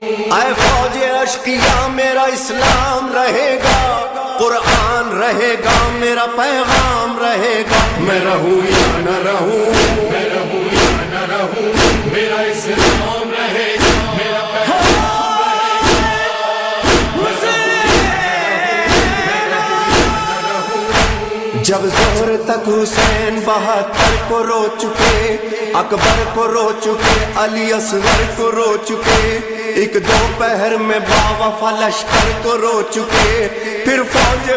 आए फौजे अश्किया मेरा इस्लाम रहेगा, कुरान रहेगा, मेरा पैगाम रहेगा। मैं रहूं या न रहूं, मैं रहूं या न रहूं, मेरा इस्लाम रहेगा, मेरा पैगाम रहेगा। जब जोहर तक हुसैन 72 को रो चुके, अकबर को रो चुके, अली असगर को रो चुके, एक दोपहर में बावफा लश्कर को रो चुके, फिर फौज